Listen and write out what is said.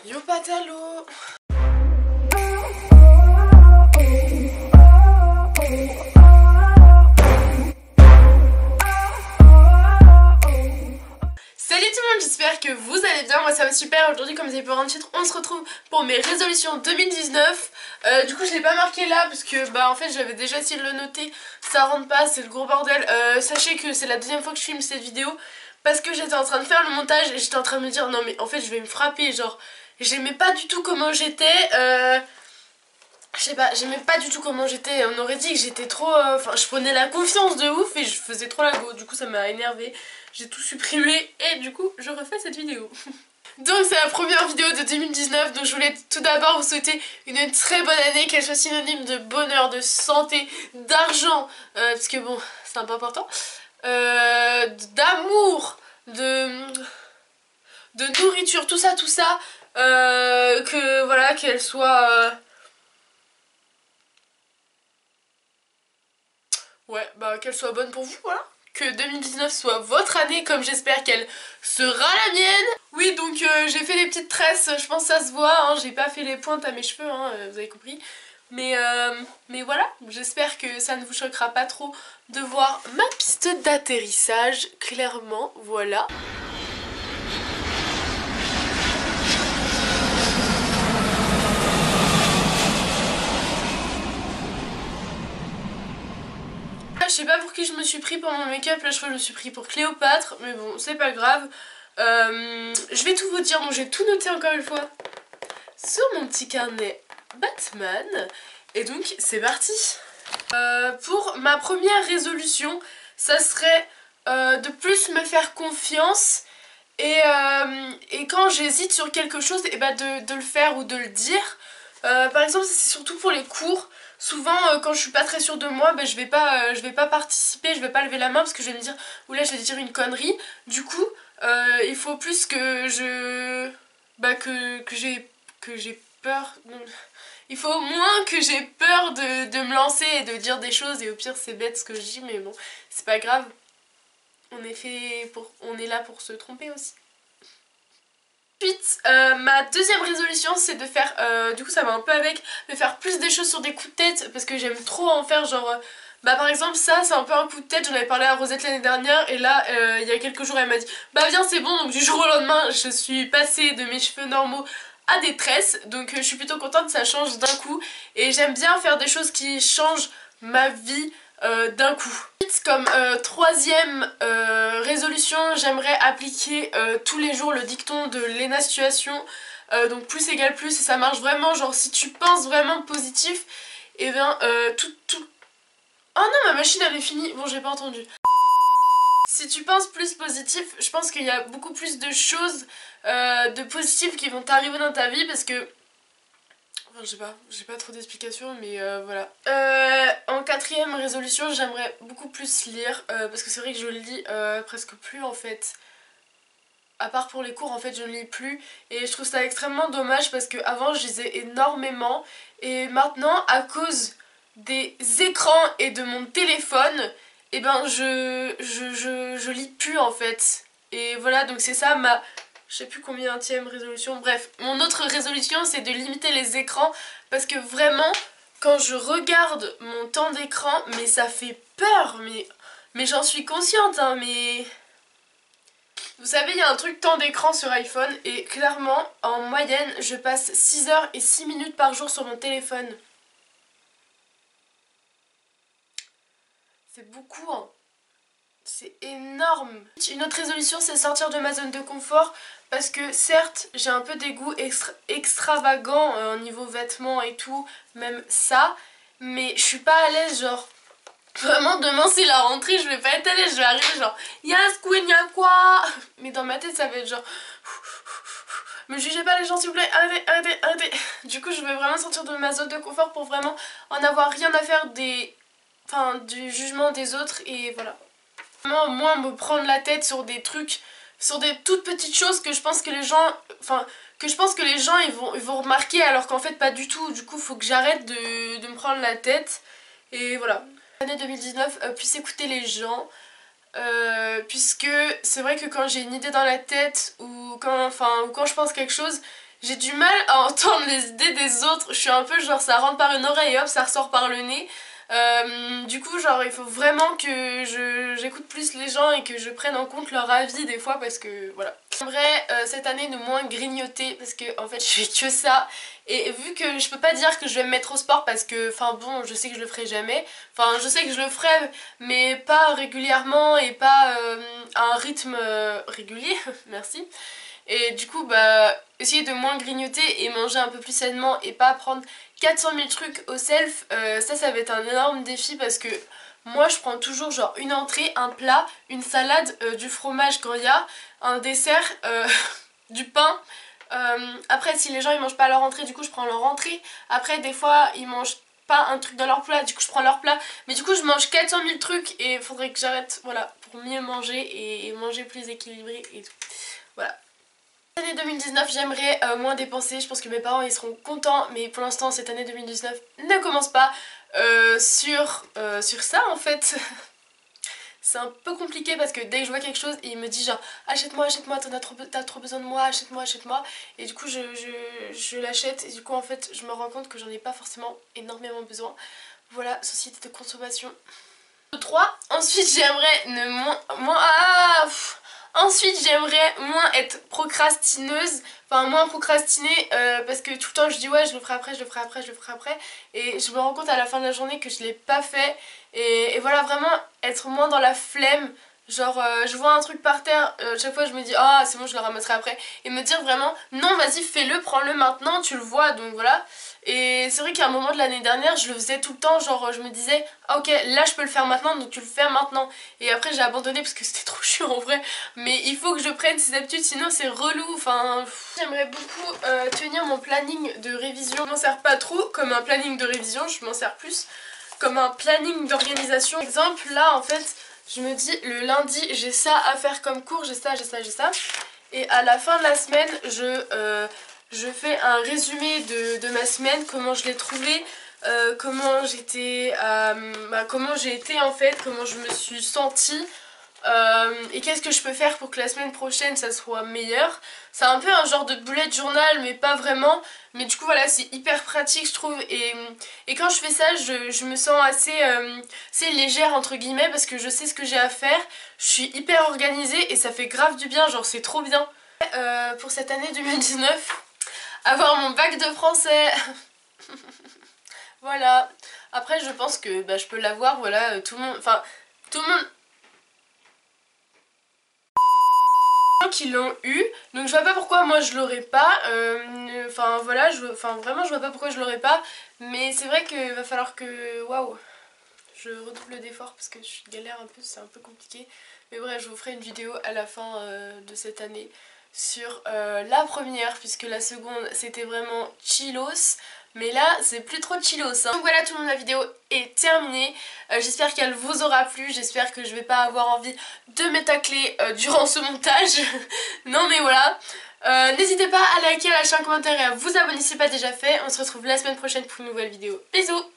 Yo Patalo. Salut tout le monde, j'espère que vous allez bien, moi ça va super. Aujourd'hui, comme vous avez pu voir dans le titre, on se retrouve pour mes résolutions 2019. Du coup je l'ai pas marqué là parce que bah en fait j'avais déjà essayé de le noter, ça rentre pas, c'est le gros bordel. Sachez que c'est la deuxième fois que je filme cette vidéo parce que j'étais en train de faire le montage et j'étais en train de me dire non mais en fait je vais me frapper, genre j'aimais pas du tout comment j'étais. Je sais pas, j'aimais pas du tout comment j'étais. On aurait dit que j'étais trop... Enfin, je prenais la confiance de ouf et je faisais trop la go. Du coup, ça m'a énervé. J'ai tout supprimé et du coup, je refais cette vidéo. Donc, c'est la première vidéo de 2019. Donc, je voulais tout d'abord vous souhaiter une très bonne année. Qu'elle soit synonyme de bonheur, de santé, d'argent. Parce que bon, c'est un peu important. D'amour, de nourriture, tout ça, tout ça. Que voilà, qu'elle soit... Ouais, bah qu'elle soit bonne pour vous, voilà. Que 2019 soit votre année comme j'espère qu'elle sera la mienne. Oui, donc j'ai fait des petites tresses, je pense que ça se voit, hein. J'ai pas fait les pointes à mes cheveux, hein, vous avez compris. Mais voilà, j'espère que ça ne vous choquera pas trop de voir ma piste d'atterrissage, clairement, voilà. Je sais pas pour qui je me suis pris pour mon make-up, là je crois que je me suis pris pour Cléopâtre, mais bon c'est pas grave. Je vais tout vous dire, donc j'ai tout noté encore une fois sur mon petit carnet Batman. Et donc c'est parti. Pour ma première résolution, ça serait de plus me faire confiance. Et quand j'hésite sur quelque chose, et bah de le faire ou de le dire. Par exemple, c'est surtout pour les cours. Souvent quand je suis pas très sûre de moi, bah, je vais pas participer, je vais pas lever la main parce que je vais me dire oula je vais dire une connerie. Du coup il faut plus que je... Bah que j'ai peur. Il faut moins que j'ai peur de me lancer et de dire des choses, et au pire c'est bête ce que je dis mais bon c'est pas grave. On est là pour se tromper aussi. Ensuite, ma deuxième résolution c'est de faire, du coup ça va un peu avec, de faire plus des choses sur des coups de tête parce que j'aime trop en faire, genre bah par exemple ça c'est un peu un coup de tête, j'en avais parlé à Rosette l'année dernière et là il y a quelques jours elle m'a dit bah viens c'est bon, donc du jour au lendemain je suis passée de mes cheveux normaux à des tresses, donc je suis plutôt contente, ça change d'un coup et j'aime bien faire des choses qui changent ma vie d'un coup. Comme troisième résolution, j'aimerais appliquer tous les jours le dicton de Léna Situation, donc plus égale plus, et ça marche vraiment, genre si tu penses vraiment positif, et bien tout... Oh non, ma machine elle est finie, bon j'ai pas entendu. Si tu penses plus positif, je pense qu'il y a beaucoup plus de choses de positives qui vont t'arriver dans ta vie parce que... Enfin, je sais pas, j'ai pas trop d'explications mais voilà. En quatrième résolution, j'aimerais beaucoup plus lire parce que c'est vrai que je lis presque plus en fait. À part pour les cours en fait je ne lis plus et je trouve ça extrêmement dommage parce que avant je lisais énormément et maintenant à cause des écrans et de mon téléphone et ben je lis plus en fait. Et voilà, donc c'est ça ma... Je sais plus combienième résolution, bref. Mon autre résolution c'est de limiter les écrans parce que vraiment quand je regarde mon temps d'écran, mais ça fait peur, mais j'en suis consciente hein, mais... Vous savez, il y a un truc temps d'écran sur iPhone et clairement, en moyenne, je passe 6 heures et 6 minutes par jour sur mon téléphone. C'est beaucoup, hein. C'est énorme. Une autre résolution, c'est sortir de ma zone de confort parce que certes, j'ai un peu des goûts extravagants au niveau vêtements et tout, même ça, mais je suis pas à l'aise, genre... Vraiment demain c'est la rentrée, je vais pas être à l'aise, je vais arriver genre Yes Queen y'a quoi. Mais dans ma tête ça va être genre me jugez pas les gens s'il vous plaît, arrêtez, arrêtez, arrêtez. Du coup je vais vraiment sortir de ma zone de confort pour vraiment en avoir rien à faire du jugement des autres et voilà. Vraiment moins me prendre la tête sur des trucs, sur des toutes petites choses que je pense que les gens, ils vont remarquer alors qu'en fait pas du tout. Du coup faut que j'arrête de me prendre la tête et voilà. L'année 2019, plus écouter les gens, puisque c'est vrai que quand j'ai une idée dans la tête ou quand je pense quelque chose, j'ai du mal à entendre les idées des autres. Je suis un peu genre ça rentre par une oreille et hop ça ressort par le nez. Du coup genre il faut vraiment que j'écoute plus les gens et que je prenne en compte leur avis des fois parce que voilà. J'aimerais cette année ne moins grignoter parce que en fait je fais que ça et vu que je peux pas dire que je vais me mettre au sport parce que enfin bon je sais que je le ferai jamais, enfin je sais que je le ferai mais pas régulièrement et pas à un rythme régulier, merci. Et du coup bah essayer de moins grignoter et manger un peu plus sainement et pas prendre 400 000 trucs au self, ça va être un énorme défi parce que moi je prends toujours genre une entrée, un plat, une salade, du fromage quand il y a, un dessert, du pain. Après si les gens ils mangent pas leur entrée du coup je prends leur entrée. Après des fois ils mangent pas un truc dans leur plat, du coup je prends leur plat. Mais du coup je mange 400 000 trucs et il faudrait que j'arrête voilà pour mieux manger et manger plus équilibré et tout. Voilà. Cette année 2019 j'aimerais moins dépenser, je pense que mes parents ils seront contents mais pour l'instant cette année 2019 ne commence pas sur ça en fait. C'est un peu compliqué parce que dès que je vois quelque chose il me dit genre achète-moi, achète-moi, t'as trop besoin de moi, achète-moi, achète-moi. Et du coup je l'achète et du coup en fait je me rends compte que j'en ai pas forcément énormément besoin. Voilà, société de consommation. 3. Ensuite j'aimerais ne ensuite j'aimerais moins être procrastineuse, enfin moins procrastiner parce que tout le temps je dis ouais je le ferai après, je le ferai après, je le ferai après et je me rends compte à la fin de la journée que je l'ai pas fait et voilà vraiment être moins dans la flemme. Genre je vois un truc par terre, chaque fois je me dis ah c'est bon je le ramasserai après et me dire vraiment non vas-y fais-le, prends-le maintenant, tu le vois donc voilà. Et c'est vrai qu'à un moment de l'année dernière je le faisais tout le temps, genre je me disais ah ok là je peux le faire maintenant donc tu le fais maintenant et après j'ai abandonné parce que c'était trop chiant en vrai mais il faut que je prenne ces habitudes sinon c'est relou enfin j'aimerais beaucoup tenir mon planning de révision. Je m'en sers pas trop comme un planning de révision, je m'en sers plus comme un planning d'organisation. Par exemple là en fait je me dis le lundi j'ai ça à faire comme cours, j'ai ça, j'ai ça, j'ai ça et à la fin de la semaine je fais un résumé de ma semaine, comment je l'ai trouvé, comment j'étais, comment j'ai été en fait, comment je me suis sentie et qu'est-ce que je peux faire pour que la semaine prochaine ça soit meilleur. C'est un peu un genre de bullet journal mais pas vraiment, mais du coup voilà c'est hyper pratique je trouve et quand je fais ça je me sens assez légère entre guillemets parce que je sais ce que j'ai à faire, je suis hyper organisée et ça fait grave du bien, genre c'est trop bien. Pour cette année 2019 avoir mon bac de français. Voilà. Après je pense que bah, je peux l'avoir, voilà, tout le monde, enfin tout le monde qui l'ont eu, donc je vois pas pourquoi moi je l'aurais pas, enfin voilà, vraiment je vois pas pourquoi je l'aurais pas, mais c'est vrai qu'il va falloir que, waouh, je redouble d'efforts parce que je galère un peu, c'est un peu compliqué, mais bref je vous ferai une vidéo à la fin de cette année sur la première puisque la seconde c'était vraiment chillos. Mais là c'est plus trop chillos hein. Donc voilà tout le monde, la vidéo est terminée, j'espère qu'elle vous aura plu, j'espère que je vais pas avoir envie de m'étacler durant ce montage. Non mais voilà, n'hésitez pas à liker, à lâcher un commentaire et à vous abonner si ce n'est pas déjà fait. On se retrouve la semaine prochaine pour une nouvelle vidéo. Bisous.